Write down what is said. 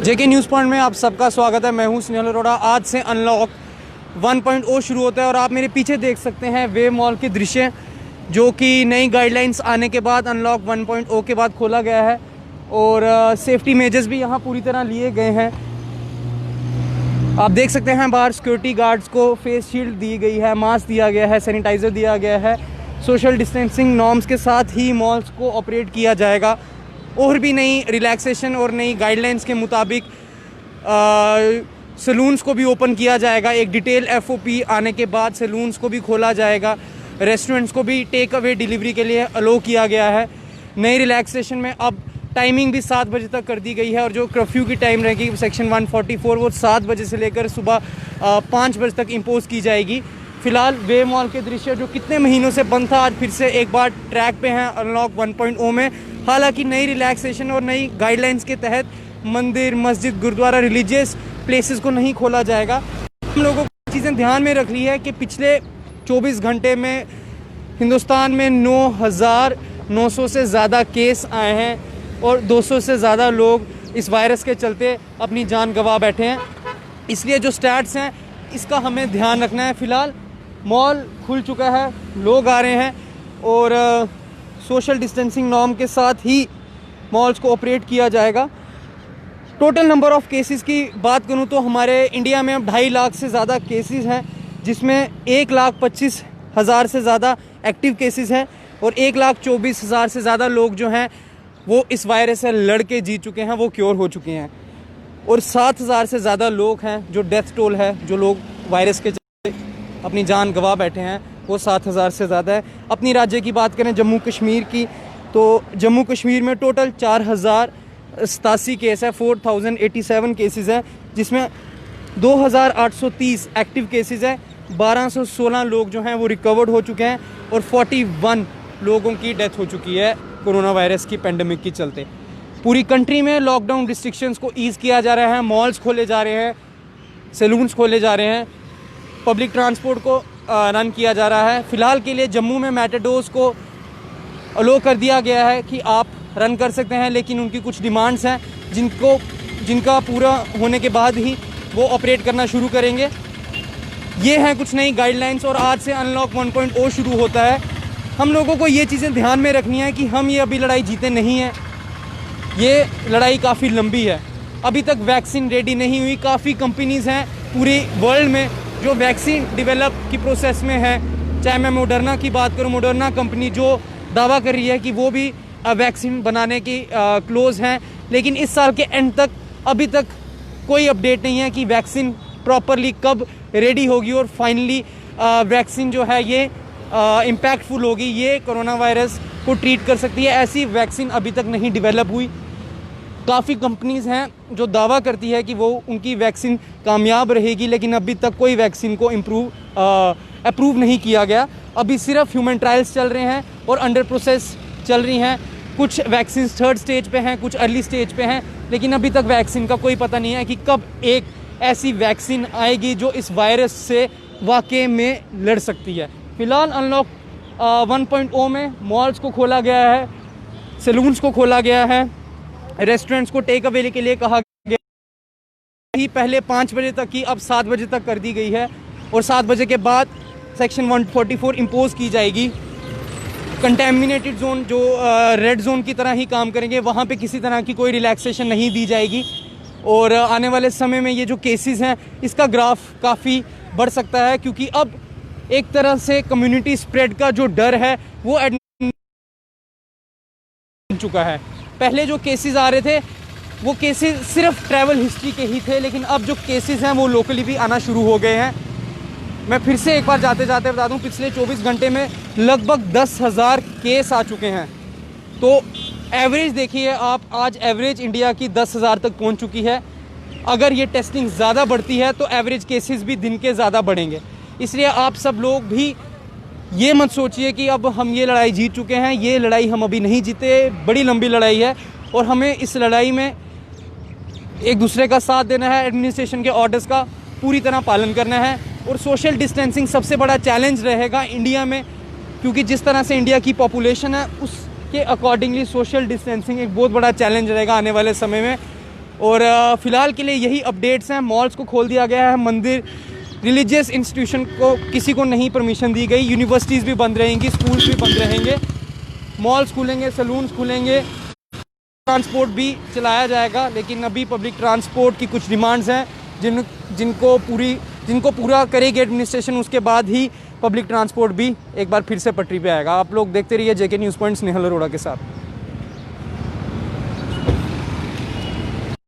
जेके news point में आप सबका स्वागत है। मैं हूं स्नेहल अरोड़ा। आज से अनलॉक 1.0 शुरू होता है और आप मेरे पीछे देख सकते हैं वेव मॉल के दृश्य, जो कि नई गाइडलाइंस आने के बाद अनलॉक 1.0 के बाद खोला गया है और सेफ्टी मेजर्स भी यहां पूरी तरह लिए गए हैं। आप देख सकते हैं बाहर सिक्योरिटी गार्ड्स को फेस शील्ड दी गई है, मास्क दिया गया है, सैनिटाइज़र दिया गया है। सोशल डिस्टेंसिंग नॉर्म्स के साथ ही मॉल्स को ऑपरेट किया जाएगा। और भी नई रिलैक्सेशन और नई गाइडलाइंस के मुताबिक सैलून्स को भी ओपन किया जाएगा। एक डिटेल एफओपी आने के बाद सैलून्स को भी खोला जाएगा। रेस्टोरेंट्स को भी टेक अवे डिलीवरी के लिए अलो किया गया है। नई रिलैक्सेशन में अब टाइमिंग भी 7 बजे तक कर दी गई है और जो कर्फ्यू की टाइम रहेगी सेक्शन 144 वो 7 बजे से लेकर सुबह 5 बजे तक इम्पोज की जाएगी। फ़िलहाल वेव मॉल के दृश्य जो कितने महीनों से बंद था, आज फिर से एक बार ट्रैक पे हैं अनलॉक 1.0 में। हालांकि नई रिलैक्सेशन और नई गाइडलाइंस के तहत मंदिर, मस्जिद, गुरुद्वारा, रिलीजियस प्लेसेस को नहीं खोला जाएगा। हम लोगों को चीज़ें ध्यान में रख ली है कि पिछले 24 घंटे में हिंदुस्तान में 9,900 से ज़्यादा केस आए हैं और 200 से ज़्यादा लोग इस वायरस के चलते अपनी जान गंवा बैठे हैं। इसलिए जो स्टैट्स हैं इसका हमें ध्यान रखना है। फ़िलहाल मॉल खुल चुका है, लोग आ रहे हैं और सोशल डिस्टेंसिंग नॉर्म के साथ ही मॉल्स को ऑपरेट किया जाएगा। टोटल नंबर ऑफ़ केसेस की बात करूं तो हमारे इंडिया में अब 2.5 लाख से ज़्यादा केसेस हैं, जिसमें 1,25,000 से ज़्यादा एक्टिव केसेस हैं और 1,24,000 से ज़्यादा लोग जो हैं वो इस वायरस से लड़ के जीत चुके हैं, वो क्योर हो चुके हैं। और 7,000 से ज़्यादा लोग हैं जो डेथ टोल है, जो लोग वायरस के अपनी जान गंवा बैठे हैं, वो 7,000 से ज़्यादा है। अपनी राज्य की बात करें जम्मू कश्मीर की, तो जम्मू कश्मीर में टोटल 4,087 केस है, 4,087 केसेस हैं, जिसमें 2,830 एक्टिव केसेस हैं। 1,216 लोग जो हैं वो रिकवर्ड हो चुके हैं और 41 लोगों की डेथ हो चुकी है कोरोना वायरस की पेंडेमिक के चलते। पूरी कंट्री में लॉकडाउन रिस्ट्रिक्शंस को ईज़ किया जा रहा है। मॉल्स खोले जा रहे हैं, सैलून्स खोले जा रहे हैं, पब्लिक ट्रांसपोर्ट को रन किया जा रहा है। फ़िलहाल के लिए जम्मू में मेटाडोर्स को अलो कर दिया गया है कि आप रन कर सकते हैं, लेकिन उनकी कुछ डिमांड्स हैं जिनका पूरा होने के बाद ही वो ऑपरेट करना शुरू करेंगे। ये हैं कुछ नई गाइडलाइंस और आज से अनलॉक 1.0 शुरू होता है। हम लोगों को ये चीज़ें ध्यान में रखनी है कि हम ये अभी लड़ाई जीते नहीं हैं। ये लड़ाई काफ़ी लंबी है, अभी तक वैक्सीन रेडी नहीं हुई। काफ़ी कंपनीज़ हैं पूरे वर्ल्ड में जो वैक्सीन डेवलप की प्रोसेस में है। चाहे मैं मॉडर्ना की बात करूं, मॉडर्ना कंपनी जो दावा कर रही है कि वो भी वैक्सीन बनाने की क्लोज हैं, लेकिन इस साल के एंड तक अभी तक कोई अपडेट नहीं है कि वैक्सीन प्रॉपरली कब रेडी होगी और फाइनली वैक्सीन जो है ये इम्पैक्टफुल होगी, ये कोरोना वायरस को ट्रीट कर सकती है। ऐसी वैक्सीन अभी तक नहीं डेवलप हुई। काफ़ी कंपनीज़ हैं जो दावा करती है कि वो उनकी वैक्सीन कामयाब रहेगी, लेकिन अभी तक कोई वैक्सीन को अप्रूव नहीं किया गया। अभी सिर्फ ह्यूमन ट्रायल्स चल रहे हैं और अंडर प्रोसेस चल रही हैं। कुछ वैक्सीन 3rd स्टेज पे हैं, कुछ अर्ली स्टेज पे हैं, लेकिन अभी तक वैक्सीन का कोई पता नहीं है कि कब एक ऐसी वैक्सीन आएगी जो इस वायरस से वाकई में लड़ सकती है। फ़िलहाल अनलॉक 1.0 में मॉल्स को खोला गया है, सैलून्स को खोला गया है, रेस्टोरेंट्स को टेक अवे के लिए कहा गया ही पहले 5 बजे तक की अब 7 बजे तक कर दी गई है और 7 बजे के बाद सेक्शन 144 इम्पोज की जाएगी। कंटेमिनेटेड जोन जो रेड जोन की तरह ही काम करेंगे, वहाँ पे किसी तरह की कोई रिलैक्सेशन नहीं दी जाएगी और आने वाले समय में ये जो केसेस हैं इसका ग्राफ काफ़ी बढ़ सकता है, क्योंकि अब एक तरह से कम्युनिटी स्प्रेड का जो डर है वो चुका है। पहले जो केसेस आ रहे थे वो केसेस सिर्फ ट्रैवल हिस्ट्री के ही थे, लेकिन अब जो केसेस हैं वो लोकली भी आना शुरू हो गए हैं। मैं फिर से एक बार जाते जाते बता दूं, पिछले 24 घंटे में लगभग 10,000 केस आ चुके हैं। तो एवरेज देखिए आप, आज एवरेज इंडिया की 10,000 तक पहुंच चुकी है। अगर ये टेस्टिंग ज़्यादा बढ़ती है तो एवरेज केसेस भी दिन के ज़्यादा बढ़ेंगे। इसलिए आप सब लोग भी ये मत सोचिए कि अब हम ये लड़ाई जीत चुके हैं। ये लड़ाई हम अभी नहीं जीते, बड़ी लंबी लड़ाई है और हमें इस लड़ाई में एक दूसरे का साथ देना है, एडमिनिस्ट्रेशन के ऑर्डर्स का पूरी तरह पालन करना है और सोशल डिस्टेंसिंग सबसे बड़ा चैलेंज रहेगा इंडिया में, क्योंकि जिस तरह से इंडिया की पॉपुलेशन है उसके अकॉर्डिंगली सोशल डिस्टेंसिंग एक बहुत बड़ा चैलेंज रहेगा आने वाले समय में। और फ़िलहाल के लिए यही अपडेट्स हैं। मॉल्स को खोल दिया गया है, मंदिर, रिलीजियस इंस्टीट्यूशन को किसी को नहीं परमिशन दी गई, यूनिवर्सिटीज़ भी बंद रहेंगी, स्कूल्स भी बंद रहेंगे, मॉल्स खुलेंगे, सलून्स खुलेंगे, ट्रांसपोर्ट भी चलाया जाएगा। लेकिन अभी पब्लिक ट्रांसपोर्ट की कुछ डिमांड्स हैं जिनको पूरा करेगी एडमिनिस्ट्रेशन, उसके बाद ही पब्लिक ट्रांसपोर्ट भी एक बार फिर से पटरी पे आएगा। आप लोग देखते रहिए जेके न्यूज़ पॉइंट्स नेहल अरोड़ा के साथ।